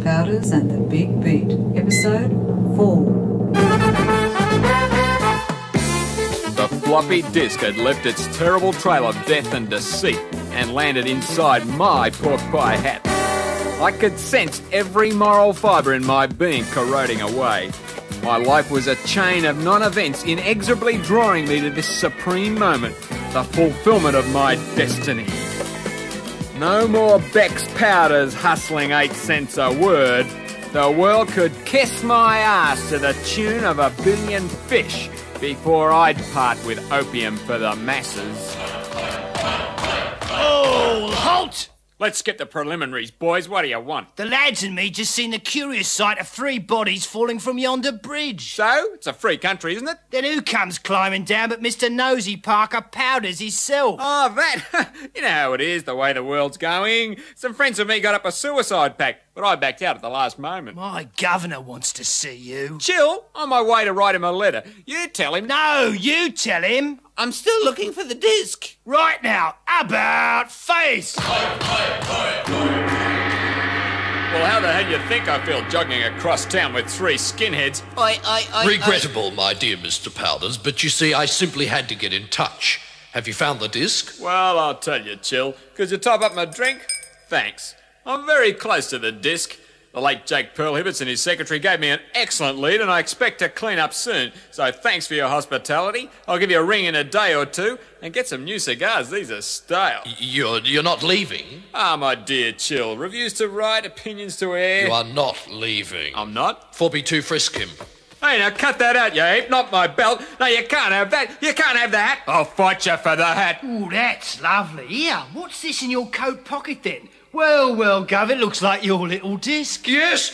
Powders and the Big Beat, Episode 4. The floppy disk had left its terrible trail of death and deceit and landed inside my pork pie hat. I could sense every moral fibre in my being corroding away. My life was a chain of non-events inexorably drawing me to this supreme moment, the fulfilment of my destiny. No more Bexx Powders hustling 8 cents a word. The world could kiss my ass to the tune of 1 billion fish before I'd part with Opium for the Masses. Oh, halt! Let's skip the preliminaries, boys. What do you want? The lads and me just seen the curious sight of 3 bodies falling from yonder bridge. So? It's a free country, isn't it? Then who comes climbing down but Mr. Nosy Parker Powders himself? Oh, that. You know how it is, the way the world's going. Some friends of me got up a suicide pact, but I backed out at the last moment. My governor wants to see you. Chill. On my way to write him a letter. You tell him. No, you tell him. I'm still looking for the disc. Right now, about face! Well, how the hell you think I feel jogging across town with 3 skinheads? Regrettable, my dear Mr. Powders, but you see, I simply had to get in touch. Have you found the disc? Well, I'll tell you, Chill. Could you top up my drink? Thanks. I'm very close to the disc. The late Ljke Pearlhibbits and his secretary gave me an excellent lead, and I expect to clean up soon. So thanks for your hospitality. I'll give you a ring in a day or two, and get some new cigars. These are stale. You're not leaving? Ah, my dear Chill. Reviews to write, opinions to air. You are not leaving. I'm not? 4B2, frisk him. Hey, now cut that out, you ape. Not my belt. No, you can't have that. You can't have the hat. I'll fight you for the hat. Ooh, that's lovely. Here, what's this in your coat pocket then? Well, Gov, it looks like your little disc. Yes,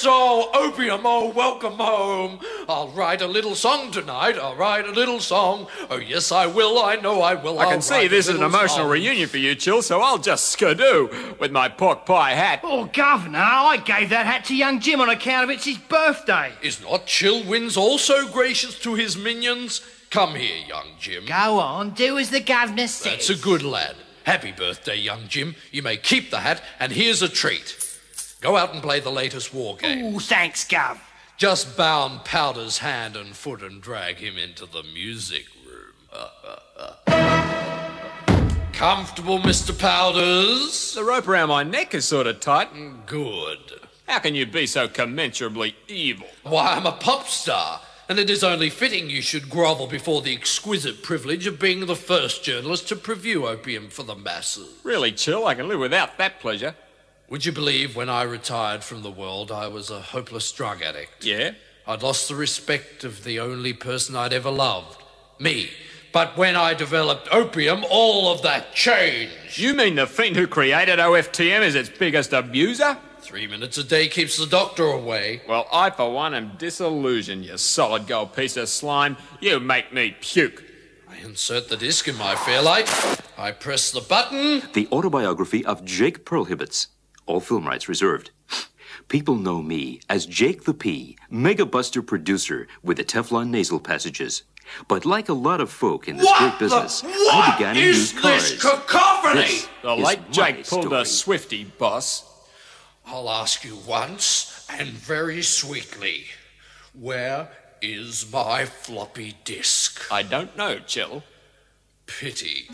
oh, Opium, oh, welcome home. I'll write a little song tonight, I'll write a little song. Oh, yes, I will, I know I will. I can see this is an emotional reunion for you, Chill, so I'll just skidoo with my pork pie hat. Oh, Governor, I gave that hat to young Jim on account of it's his birthday. Is not Chillwins also gracious to his minions? Come here, young Jim. Go on, do as the Governor says. That's a good lad. Happy birthday, young Jim. You may keep the hat, and here's a treat. Go out and play the latest war game. Ooh, thanks, Gov. Just bound Powder's hand and foot and drag him into the music room. Comfortable, Mr. Powders? The rope around my neck is sort of tight. Good. How can you be so commensurably evil? Why, I'm a pop star. And it is only fitting you should grovel before the exquisite privilege of being the first journalist to preview Opium for the Masses. Really, Chill, I can live without that pleasure. Would you believe when I retired from the world I was a hopeless drug addict? Yeah? I'd lost the respect of the only person I'd ever loved, me. But when I developed opium, all of that changed. You mean the fiend who created OFTM is its biggest abuser? 3 minutes a day keeps the doctor away. Well, I, for one, am disillusioned, you solid gold piece of slime. You make me puke. I insert the disc in my Fairlight. I press the button. The autobiography of Jake Pearlhibbits. All film rights reserved. People know me as Jake the P, mega buster producer with the Teflon nasal passages. But like a lot of folk in this great business, I began in used cars. This cacophony? The late Jake pulled a Swifty, boss. I'll ask you once, and very sweetly, where is my floppy disk? I don't know, Chill. Pity.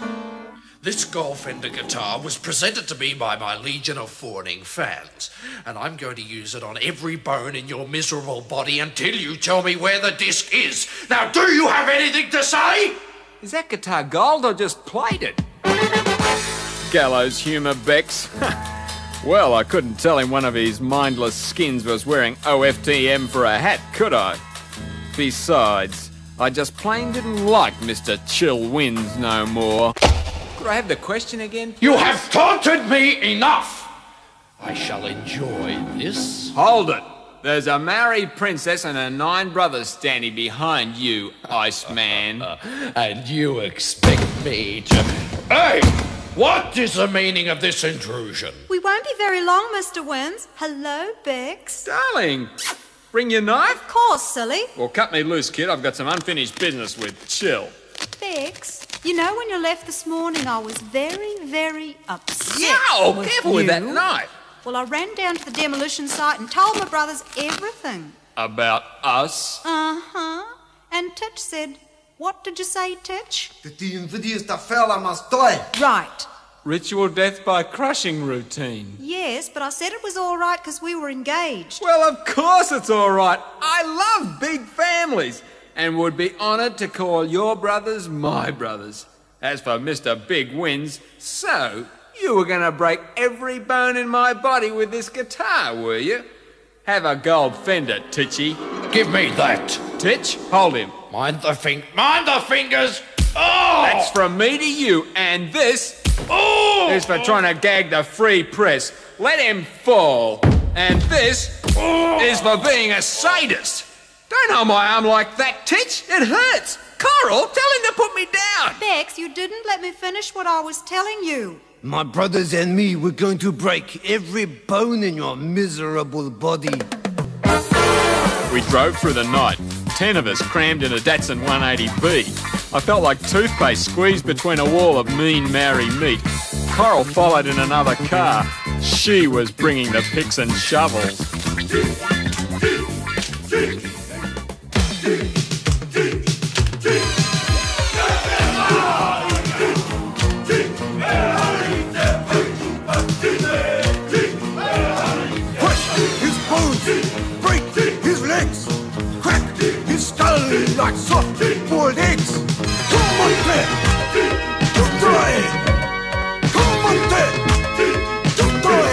This Goldfender guitar was presented to me by my legion of fawning fans, and I'm going to use it on every bone in your miserable body until you tell me where the disc is. Now, do you have anything to say? Is that guitar gold or just plated? Gallows humour, Bexx. Well, I couldn't tell him one of his mindless skins was wearing OFTM for a hat, could I? Besides, I just plain didn't like Mr. Chill Wins no more. Could I have the question again? You have taunted me enough! I shall enjoy this. Hold it! There's a married princess and her 9 brothers standing behind you, Iceman. And you expect me to... Hey! What is the meaning of this intrusion? We won't be very long, Mr. Wins. Hello, Bexx. Darling, bring your knife? Of course, silly. Well, cut me loose, kid. I've got some unfinished business with Chill. Bexx, you know when you left this morning I was very, very upset. Careful with that knife. Well, I ran down to the demolition site and told my brothers everything. About us? Uh-huh. And Titch said, what did you say, Titch? That the invidious fella must die. Right. Ritual death by crushing routine. Yes, but I said it was all right because we were engaged. Well, of course it's all right. I love big families and would be honoured to call your brothers my brothers. As for Mr. Big Wins, so you were going to break every bone in my body with this guitar, were you? Have a gold fender, Titchy. Give me that. Titch, hold him. Mind the fingers. Oh! That's from me to you, and this is for trying to gag the free press. Let him fall. And this is for being a sadist. Don't hold my arm like that, Titch. It hurts. Coral, tell him to put me down. Bexx, you didn't let me finish what I was telling you. My brothers and me were going to break every bone in your miserable body. We drove through the night, 10 of us crammed in a Datsun 180B. I felt like toothpaste squeezed between a wall of mean Maori meat. Coral followed in another car. She was bringing the picks and shovels. Like soft boiled eggs. Come on there, to try. Come on there, to try.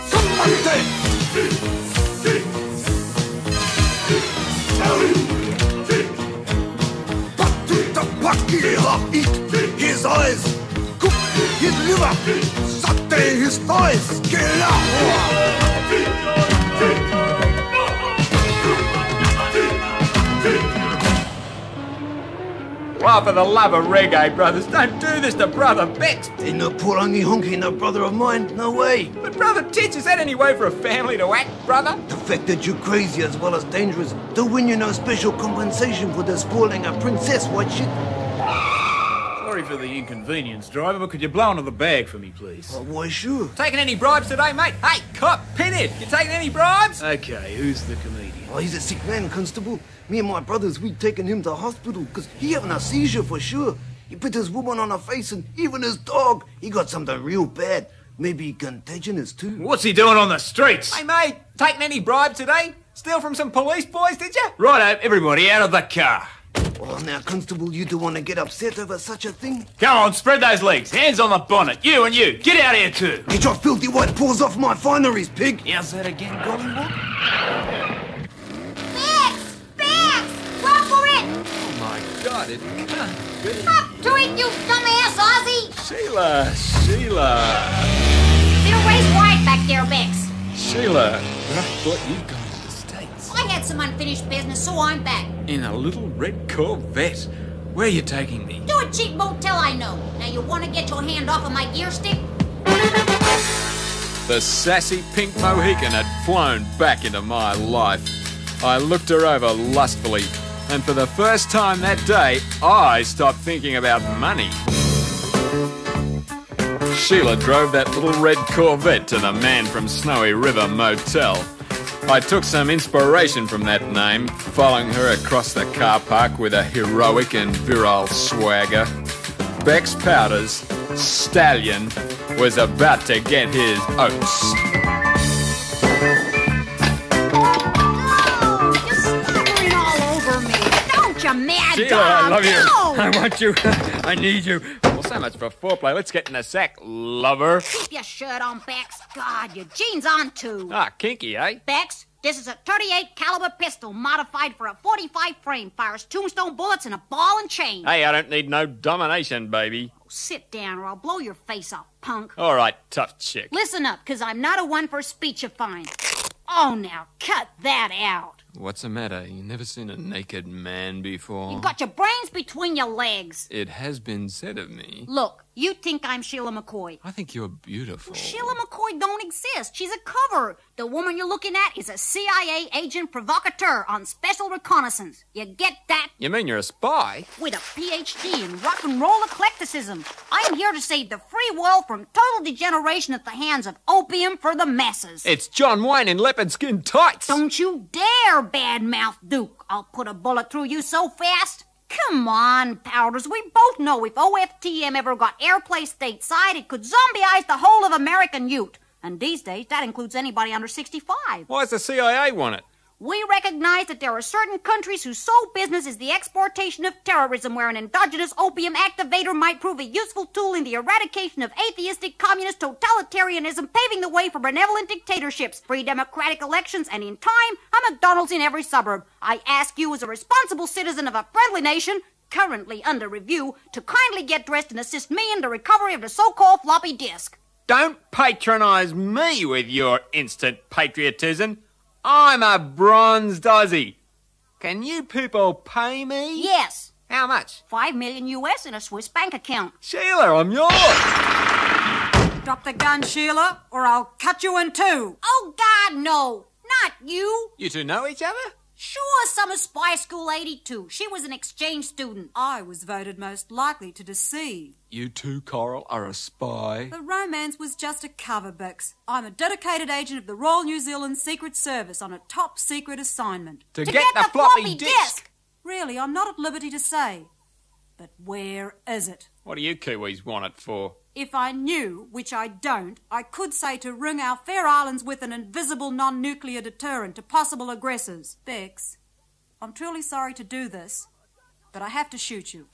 Come on there. But to the bucky eat his eyes, cook his liver, saute his thighs, kill out. Well, for the love of reggae, brothers, don't do this to Brother Bexx. Ain't no poor only honky, no brother of mine, no way. But Brother Titch, is that any way for a family to act, brother? The fact that you're crazy as well as dangerous don't win you no special compensation for despoiling a princess, white shit. Sorry for the inconvenience, driver, but could you blow into the bag for me, please? Oh, why, sure. Taking any bribes today, mate? Hey, cop, pinhead, you taking any bribes? Okay, who's the comedian? Oh, he's a sick man, Constable. Me and my brothers, we'd taken him to hospital because he having a seizure for sure. He put his woman on her face and even his dog. He got something real bad. Maybe contagious too. What's he doing on the streets? Hey, mate, taking any bribe today? Steal from some police boys, did you? Righto, everybody out of the car. Oh, now, Constable, you don't want to get upset over such a thing? Come on, spread those legs. Hands on the bonnet. You and you. Get out here too. Get your filthy white paws off my fineries, pig. How's that again, Gollywog? Go for it! Oh, my God, it can't be. Up to it, you dumbass Aussie! Sheila. Bit of race wide back there, Bexx. Sheila, but I thought you'd gone to the States. I had some unfinished business, so I'm back. In a little red Corvette. Where are you taking me? To a cheap motel I know. Now you want to get your hand off of my gear stick? The sassy pink Mohican had flown back into my life. I looked her over lustfully, and for the first time that day, I stopped thinking about money. Sheila drove that little red Corvette to the Man from Snowy River Motel. I took some inspiration from that name, following her across the car park with a heroic and virile swagger. Bexx Powders, Stallion, was about to get his oats. You mad Sheila, dog! I love you. No! I want you. I need you. Well, so much for foreplay. Let's get in the sack, lover. Keep your shirt on, Bexx. God, your jeans on too. Ah, kinky, eh? Bexx, this is a .38 caliber pistol modified for a .45 frame. Fires tombstone bullets and a ball and chain. Hey, I don't need no domination, baby. Oh, sit down or I'll blow your face off, punk. All right, tough chick. Listen up, 'cause I'm not a one for speechifying. Oh, now cut that out. What's the matter? You never seen a naked man before? You've got your brains between your legs. It has been said of me. Look, you think I'm Sheila McCoy. I think you're beautiful. Sheila McCoy don't exist. She's a cover. The woman you're looking at is a CIA agent provocateur on special reconnaissance. You get that? You mean you're a spy? With a PhD in rock and roll eclecticism. I am here to save the free world from total degeneration at the hands of Opium for the Masses. It's John Wayne in leopard skin tights. Don't you dare, bad-mouthed Duke. I'll put a bullet through you so fast. Come on, Powders. We both know if OFTM ever got airplay stateside, it could zombieize the whole of American youth. And these days, that includes anybody under 65. Why does the CIA want it? We recognize that there are certain countries whose sole business is the exportation of terrorism, where an endogenous opium activator might prove a useful tool in the eradication of atheistic communist totalitarianism, paving the way for benevolent dictatorships, free democratic elections, and in time, a McDonald's in every suburb. I ask you as a responsible citizen of a friendly nation, currently under review, to kindly get dressed and assist me in the recovery of the so-called floppy disk. Don't patronize me with your instant patriotism. I'm a bronzed Aussie. Can you people pay me? Yes. How much? $5 million US in a Swiss bank account. Sheila, I'm yours. Drop the gun, Sheila, or I'll cut you in two. Oh, God, no. Not you. You two know each other? Sure, summer spy school 82. She was an exchange student. I was voted most likely to deceive. You two, Coral, are a spy. The romance was just a cover, Bexx. I'm a dedicated agent of the Royal New Zealand Secret Service on a top-secret assignment. To get the floppy disk! Really, I'm not at liberty to say. But where is it? What do you Kiwis want it for? If I knew, which I don't, I could say to ring our fair islands with an invisible non-nuclear deterrent to possible aggressors. Bexx, I'm truly sorry to do this, but I have to shoot you.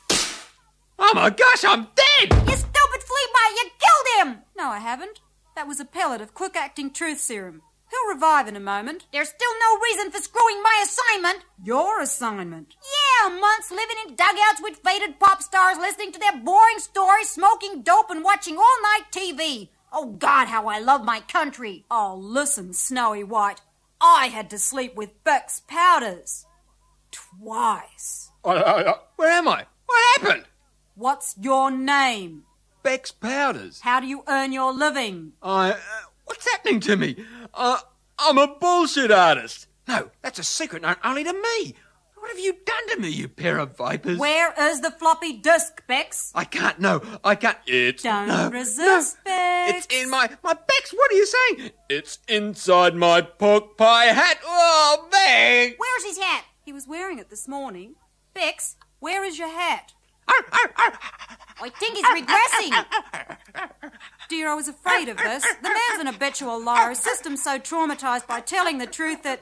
Oh my gosh, I'm dead! You stupid flea bite, you killed him! No, I haven't. That was a pellet of quick-acting truth serum. He'll revive in a moment. There's still no reason for screwing my assignment. Your assignment? Yeah, months living in dugouts with faded pop stars, listening to their boring stories, smoking dope, and watching all-night TV. Oh, God, how I love my country. Oh, listen, Snowy White. I had to sleep with Bexx Powders. Twice. Where am I? What happened? What's your name? Bexx Powders. How do you earn your living? What's happening to me? I'm a bullshit artist. No, that's a secret known only to me. What have you done to me, you pair of vipers? Where is the floppy disk, Bexx? I can't, It's... Don't resist, Bexx. It's in my Bexx, what are you saying? It's inside my pork pie hat. Oh, bang! Where's his hat? He was wearing it this morning. Bexx, where is your hat? I think he's regressing. Dear, I was afraid of this. The man's an habitual liar. His system's so traumatized by telling the truth that...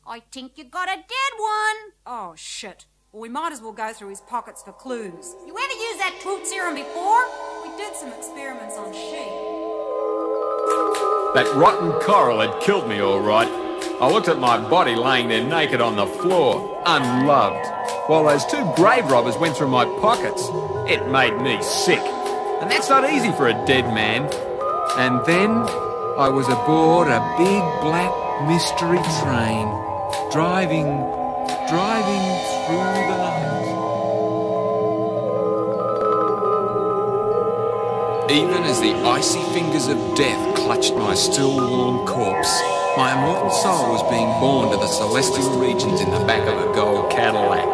I think you got a dead one. Oh, shit. Well, we might as well go through his pockets for clues. You ever used that truth serum before? We did some experiments on sheep. That rotten coral had killed me, all right. I looked at my body laying there naked on the floor, unloved, while those two grave robbers went through my pockets. It made me sick. And that's not easy for a dead man. And then I was aboard a big black mystery train, driving through the night. Even as the icy fingers of death clutched my still warm corpse, my immortal soul was being born to the celestial regions in the back of a gold Cadillac.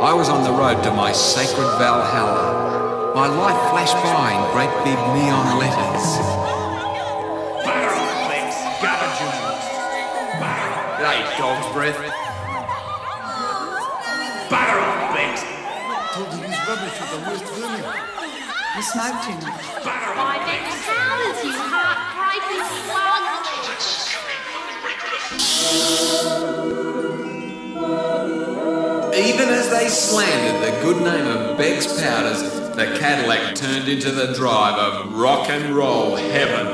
I was on the road to my sacred Valhalla. My life flashed by in great big neon letters. Hey, dog's breath. Told you these rubbish was the worst feeling. You smoke too much. Why, Bexx Powders, you heartbreaking slug. Even as they slandered the good name of Bexx Powders, the Cadillac turned into the drive of rock and roll heaven.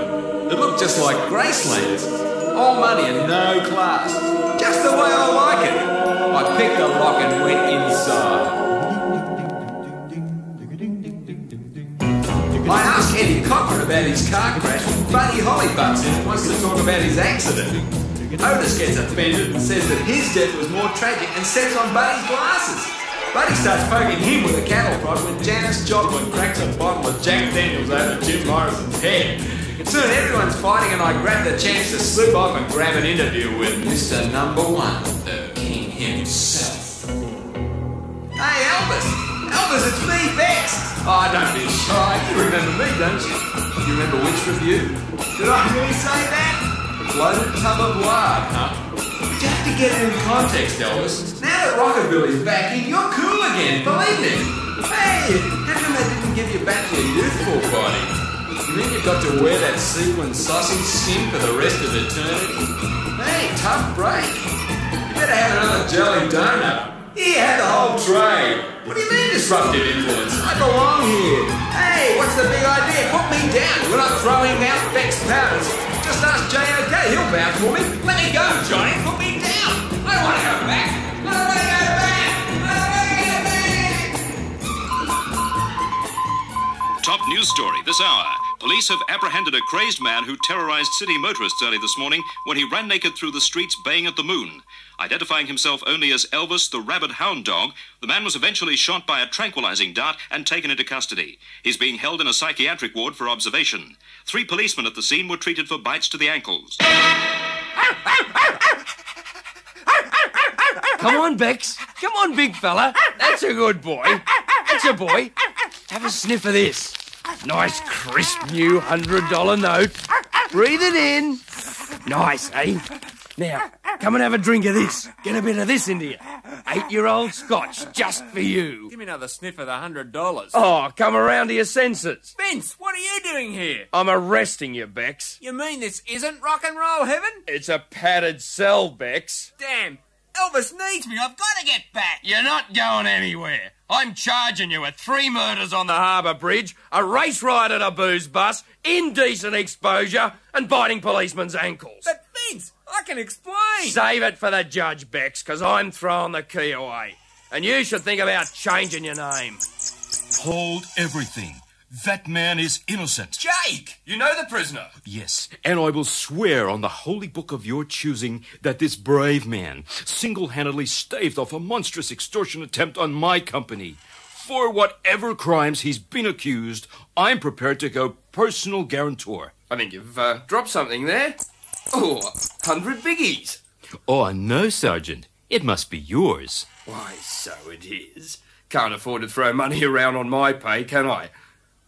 It looked just like Graceland's. All money and no class. Just the way I like it. I picked the lock and went inside. I asked Eddie Cochran about his car crash. Buddy Hollybutts wants to talk about his accident. Otis gets offended and says that his death was more tragic and steps on Buddy's glasses. Buddy starts poking him with a cattle prod when Janice Joplin cracks a bottle of Jack Daniels over Jim Morrison's head. Soon everyone's fighting and I grab the chance to slip off and grab an interview with Mr. Number One, the King himself. Hey Elvis! Elvis, it's me, Bexx! Oh, don't be shy. You remember me, don't you? You remember which review? Did I really say that? A bloated tub of lard, huh? You have to get it in context, Elvis. Now that Rockabilly's back in, you're cool again, believe me. Hey, how come they didn't give you back your youthful body? You mean you've got to wear that sequin sausage skin for the rest of eternity? Hey, tough break. You better have another jelly donut. Here, have the whole tray. What do you mean disruptive influence? I belong here. Hey, what's the big idea? Put me down. We're not throwing out Bexx Powders. Just ask J.O.K. He'll vouch for me. Let me go, Johnny. Put me down. I don't want to go back. I don't want to go back. Top news story this hour. Police have apprehended a crazed man who terrorized city motorists early this morning when he ran naked through the streets baying at the moon. Identifying himself only as Elvis the Rabid Hound Dog, the man was eventually shot by a tranquilizing dart and taken into custody. He's being held in a psychiatric ward for observation. 3 policemen at the scene were treated for bites to the ankles. Come on, Bexx. Come on, big fella. That's a good boy. That's a boy. Have a sniff of this. Nice, crisp, new $100 note. Breathe it in. Nice, eh? Now, come and have a drink of this. Get a bit of this into you. 8-year-old Scotch, just for you. Give me another sniff of the $100. Oh, come around to your senses. Vince, what are you doing here? I'm arresting you, Bexx. You mean this isn't rock and roll heaven? It's a padded cell, Bexx. Damn, Elvis needs me. I've got to get back. You're not going anywhere. I'm charging you with 3 murders on the Harbour Bridge, a race ride at a booze bus, indecent exposure, and biting policemen's ankles. But Vince, I can explain. Save it for the judge, Bexx, because I'm throwing the key away. And you should think about changing your name. Hold everything. That man is innocent. Jake! You know the prisoner? Yes, and I will swear on the holy book of your choosing that this brave man single-handedly staved off a monstrous extortion attempt on my company. For whatever crimes he's been accused, I'm prepared to go personal guarantor. I think you've dropped something there. Oh, 100 biggies. Oh, no, Sergeant. It must be yours. Why, so it is. Can't afford to throw money around on my pay, can I?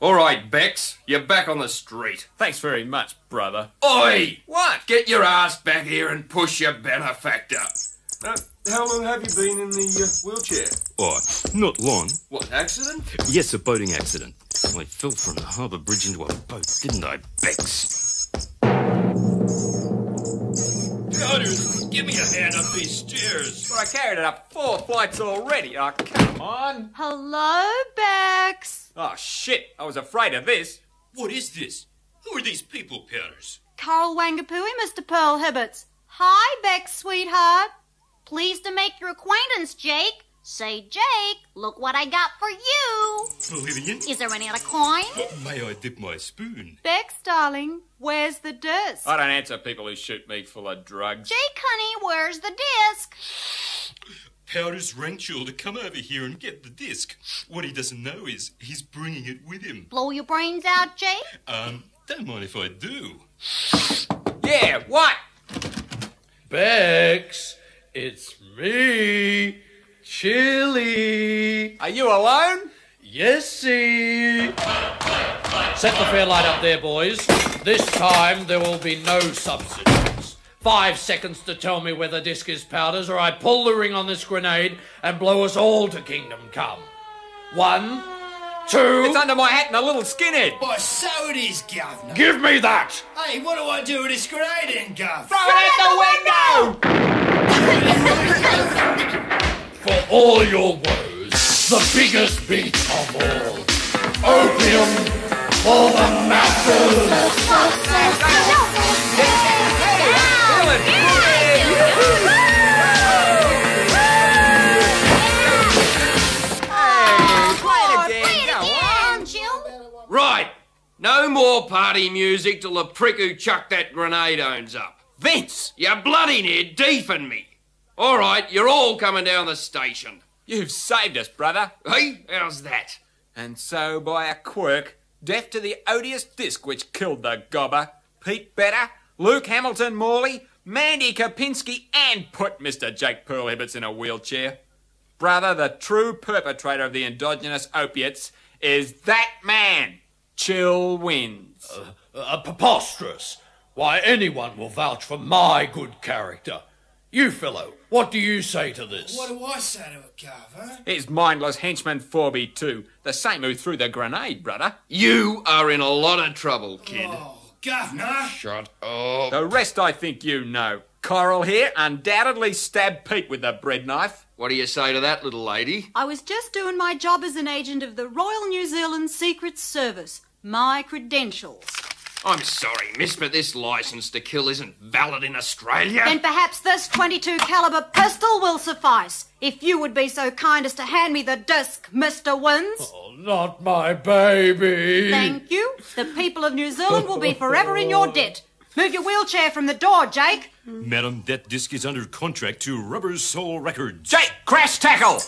All right, Bexx, you're back on the street. Thanks very much, brother. Oi! What? Get your ass back here and push your benefactor. How long have you been in the wheelchair? Oh, not long. What, accident? Yes, a boating accident. I fell from the harbour bridge into a boat, didn't I, Bexx? Powders, give me a hand up these stairs. Well, I carried it up 4 flights already. Oh, come on. Hello, Bexx. Oh, shit. I was afraid of this. What is this? Who are these people, Powders? Carl Whangapui, Mr. Pearlhibbits. Hi, Bexx, sweetheart. Pleased to make your acquaintance, Jake. Say, Jake, look what I got for you. Brilliant. Is there any other coin? May I dip my spoon? Bexx, darling, where's the disc? I don't answer people who shoot me full of drugs. Jake, honey, where's the disc? Powders rang Sheila to come over here and get the disc. What he doesn't know is he's bringing it with him. Blow your brains out, Jake? Don't mind if I do. Yeah, what? Bexx, it's me, Chili. Are you alone? Yesy. Set the fairlight up there, boys. This time there will be no substitutes. 5 seconds to tell me where the disc is, Powders, or I pull the ring on this grenade and blow us all to kingdom come. 1, 2... It's under my hat and a little skinhead. Why, so it is, Governor. Give me that! Hey, what do I do with this grenade then, Gov? Throw it out the window! For all your woes, the biggest beat of all. Opium for the masses! Right, no more party music till the prick who chucked that grenade owns up. Vince! You bloody near deafened me. All right, you're all coming down the station. You've saved us, brother. Hey, how's that? And so, by a quirk, deaf to the odious disc which killed the gobber, Pete Better, Luke Hamilton-Mawley, Mandy Kapinsky, and put Mr. Jake Pearlhibbits in a wheelchair. Brother, the true perpetrator of the endogenous opiates is that man. Chill wins. Preposterous. Why, anyone will vouch for my good character. You fellow, what do you say to this? What do I say to it, Gov, huh? His mindless henchman Forby too, the same who threw the grenade, brother. You are in a lot of trouble, kid. Oh, Governor! Shut up. The rest I think you know. Coral here undoubtedly stabbed Pete with the bread knife. What do you say to that, little lady? I was just doing my job as an agent of the Royal New Zealand Secret Service. My credentials. I'm sorry, miss, but this licence to kill isn't valid in Australia. Then perhaps this .22 caliber pistol will suffice. If you would be so kind as to hand me the disc, Mr. Wins. Oh, not my baby. Thank you. The people of New Zealand will be forever in your debt. Move your wheelchair from the door, Jake. Madam, that disc is under contract to Rubber Soul Records. Jake, crash tackle!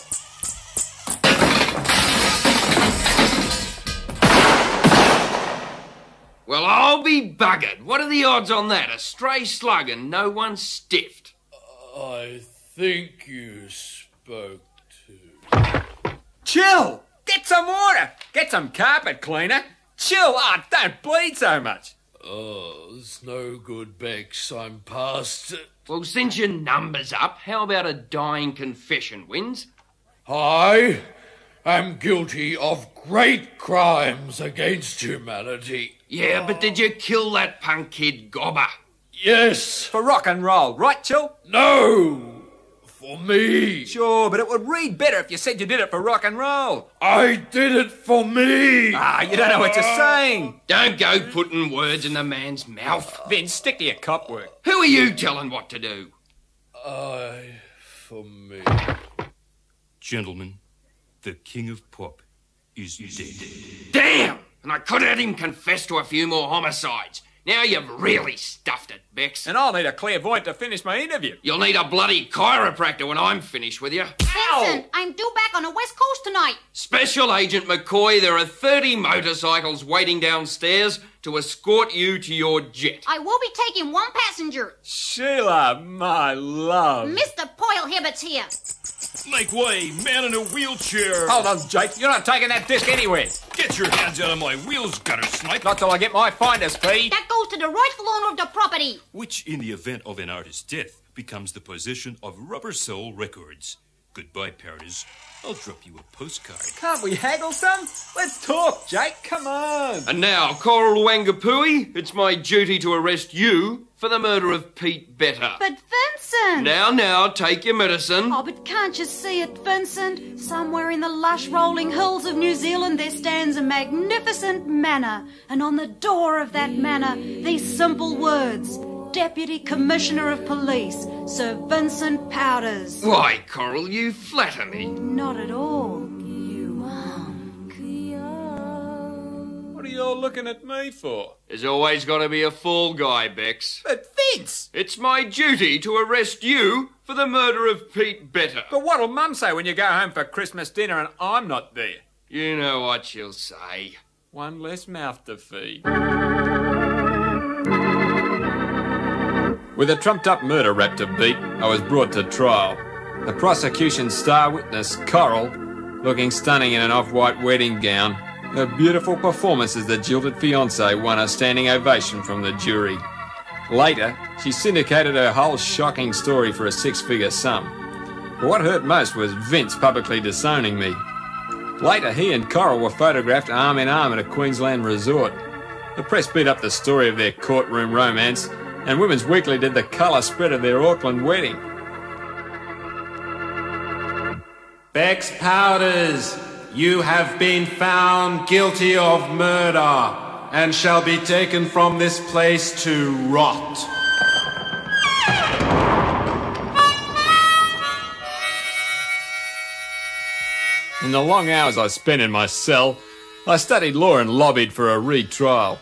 Well, I'll be buggered. What are the odds on that? A stray slug and no one stiffed. I think you spoke to... Chill! Get some water! Get some carpet cleaner! Chill! Oh, don't bleed so much! Oh, it's no good, Bexx. I'm past it. Well, since your number's up, how about a dying confession, Wins? I am guilty of great crimes against humanity. Yeah, but did you kill that punk kid Gobber? Yes. For rock and roll, right, Chill? No. For me. Sure, but it would read better if you said you did it for rock and roll. I did it for me. Ah, you don't know what you're saying. Don't go putting words in the man's mouth. Vince, stick to your cop work. Who are you telling what to do? For me. Gentlemen, the King of Pop is dead. Damn! And I could have had him confess to a few more homicides. Now you've really stuffed it, Bexx. And I'll need a clairvoyant to finish my interview. You'll need a bloody chiropractor when I'm finished with you. Vincent, I'm due back on the West Coast tonight. Special Agent McCoy, there are 30 motorcycles waiting downstairs to escort you to your jet. I will be taking one passenger. Sheila, my love. Mr. Pearlhibbits here. Make way, man in a wheelchair. Hold on, Jake. You're not taking that disc anywhere. Get your hands out of my wheels, gutter snipe. Not till I get my finder's fee. That goes to the rightful owner of the property. Which, in the event of an artist's death, becomes the possession of Rubber Soul Records. Goodbye, Powders. I'll drop you a postcard. Can't we haggle some? Let's talk, Jake. Come on. And now, Coral Whangapui, it's my duty to arrest you for the murder of Pete Better. But Vincent! Now, take your medicine. Oh, but can't you see it, Vincent? Somewhere in the lush rolling hills of New Zealand there stands a magnificent manor. And on the door of that manor, these simple words... Deputy Commissioner of Police, Sir Vincent Powders. Why, Coral, you flatter me. Not at all, you hunk. What are you all looking at me for? There's always got to be a fall guy, Bexx. But Vince! It's my duty to arrest you for the murder of Pete Better. But what'll Mum say when you go home for Christmas dinner and I'm not there? You know what she'll say. One less mouth to feed. With a trumped-up murder rap to beat, I was brought to trial. The prosecution's star witness, Coral, looking stunning in an off-white wedding gown, her beautiful performance as the jilted fiancé won a standing ovation from the jury. Later, she syndicated her whole shocking story for a six-figure sum. But what hurt most was Vince publicly disowning me. Later, he and Coral were photographed arm in arm at a Queensland resort. The press beat up the story of their courtroom romance, and Women's Weekly did the colour spread of their Auckland wedding. Bexx Powders, you have been found guilty of murder and shall be taken from this place to rot. In the long hours I spent in my cell, I studied law and lobbied for a retrial.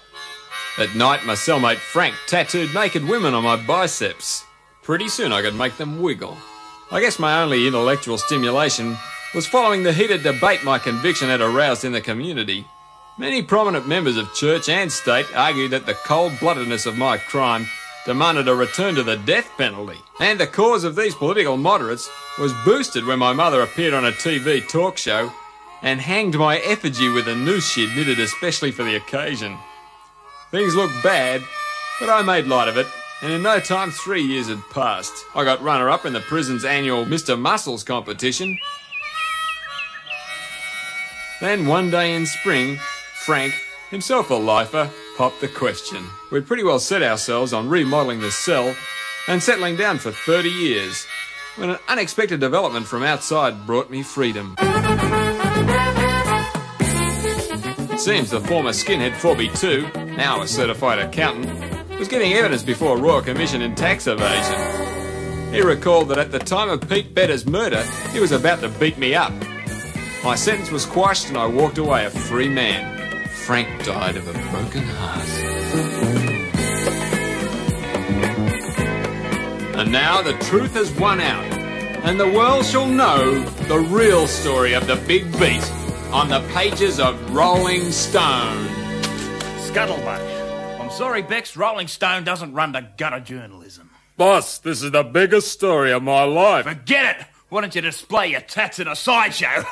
At night, my cellmate Frank tattooed naked women on my biceps. Pretty soon I could make them wiggle. I guess my only intellectual stimulation was following the heated debate my conviction had aroused in the community. Many prominent members of church and state argued that the cold-bloodedness of my crime demanded a return to the death penalty. And the cause of these political moderates was boosted when my mother appeared on a TV talk show and hanged my effigy with a noose she'd knitted especially for the occasion. Things looked bad, but I made light of it, and in no time 3 years had passed. I got runner-up in the prison's annual Mr. Muscles competition. Then one day in spring, Frank, himself a lifer, popped the question. We'd pretty well set ourselves on remodelling the cell and settling down for 30 years, when an unexpected development from outside brought me freedom. It seems the former skinhead 4B2, now a certified accountant, was giving evidence before a Royal Commission in tax evasion. He recalled that at the time of Pete Better's murder, he was about to beat me up. My sentence was quashed and I walked away a free man. Frank died of a broken heart. And now the truth has won out, and the world shall know the real story of the Big Beat on the pages of Rolling Stone. Scuttlebutt. I'm sorry, Bexx, Rolling Stone doesn't run to gutter journalism. Boss, this is the biggest story of my life. Forget it! Why don't you display your tats at a sideshow?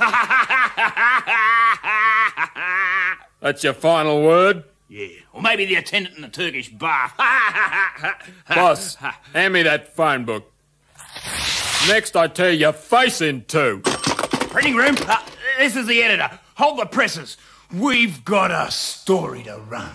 That's your final word? Yeah, or maybe the attendant in the Turkish bath. Boss, hand me that phone book. Next I tear your face in two. Printing room, this is the editor. Hold the presses. We've got a story to run.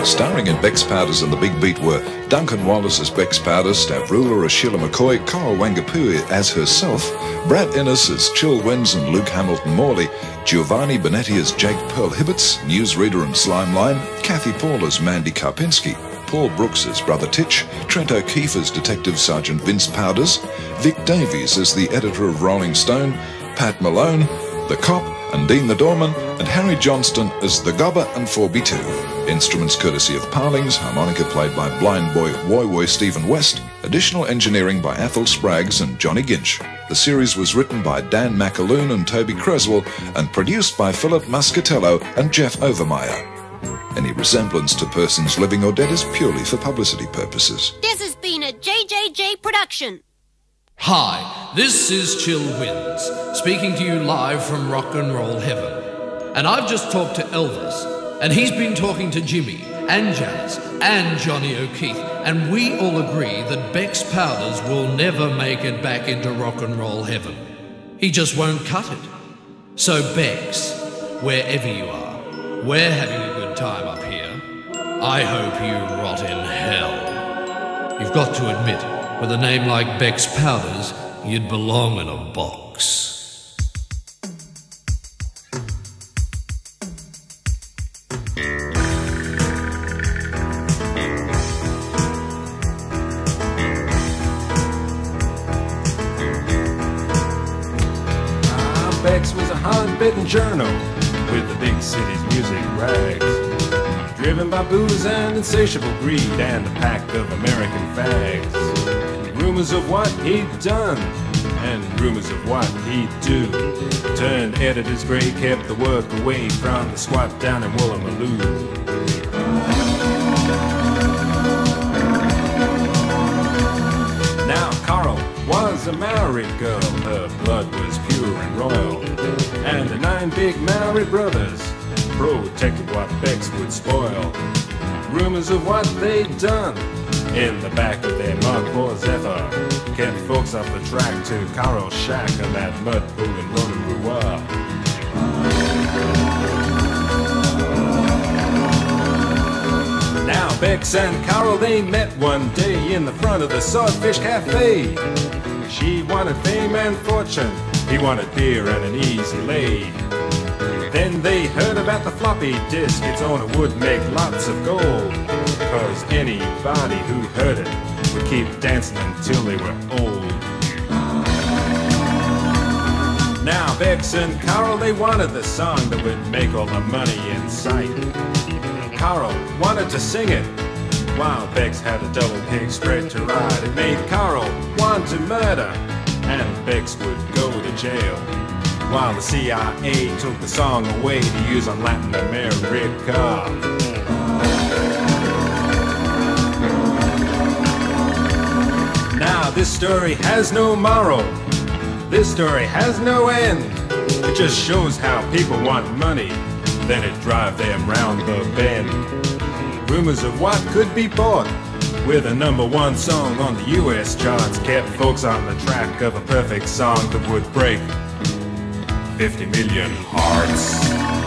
Starring in Bexx Powders and the Big Beat were Duncan Wallace as Bexx Powders, Stavroula as Sheila McCoy, Whangapui as herself, Brad Innes as Chill Wins and Luke Hamilton-Mawley, Giovanni Bernetti as Jake Pearlhibbits, newsreader and slimeline, Cathy Paul as Mandy Kapinsky, Paul Brookes as Brother Titch, Trent O'Keefe as Detective Sergeant Vince Powders, Vic Davies as the editor of Rolling Stone, Pat Malone, The Cop and Dean the Doorman, and Harry Johnston as The Gobber and 4B2. Instruments courtesy of Parlings, harmonica played by blind boy Woy Stephen West, additional engineering by Athol Spraggs and Johnny Ginch. The series was written by Dan McAloon and Toby Creswell and produced by Philip Muscatello and Geoff Overmyer. Any resemblance to persons living or dead is purely for publicity purposes. This has been a JJJ production. Hi, this is Chill Wins, speaking to you live from rock and roll heaven. And I've just talked to Elvis, and he's been talking to Jimmy, and Janice, and Johnny O'Keefe, and we all agree that Bexx Powders will never make it back into rock and roll heaven. He just won't cut it. So Bexx, wherever you are, we're having a good time up here. I hope you rot in hell. You've got to admit, with a name like Bexx Powders, you'd belong in a box. Bexx was a hard-bitten journal with the big city's music rags, driven by booze and insatiable greed and a pack of American fags. Rumors of what he'd done and rumors of what he'd do turned editors grey, kept the work away from the squat down in Woolloomooloo. Now Carl was a Maori girl, her blood was pure and royal, and the 9 big Maori brothers protected what Bexx would spoil. Rumors of what they'd done in the back of their Mark IV Zephyr kept folks off the track to Carl's shack on that mud pool in Rotorua. Now Bexx and Carl, they met one day in the front of the Swordfish Cafe. She wanted fame and fortune, he wanted beer and an easy lay. Then they heard about the floppy disk, its owner would make lots of gold, 'cause anybody who heard it would keep dancing until they were old. Now Bexx and Carl, they wanted the song that would make all the money in sight. Carl wanted to sing it. While Bexx had a double pig spread to ride, it made Carl want to murder, and Bexx would go to jail. While the CIA took the song away to use on Latin America. Now this story has no moral. This story has no end. It just shows how people want money, then it drive them round the bend. Rumors of what could be bought with a #1 song on the US charts kept folks on the track of a perfect song that would break 50 million hearts.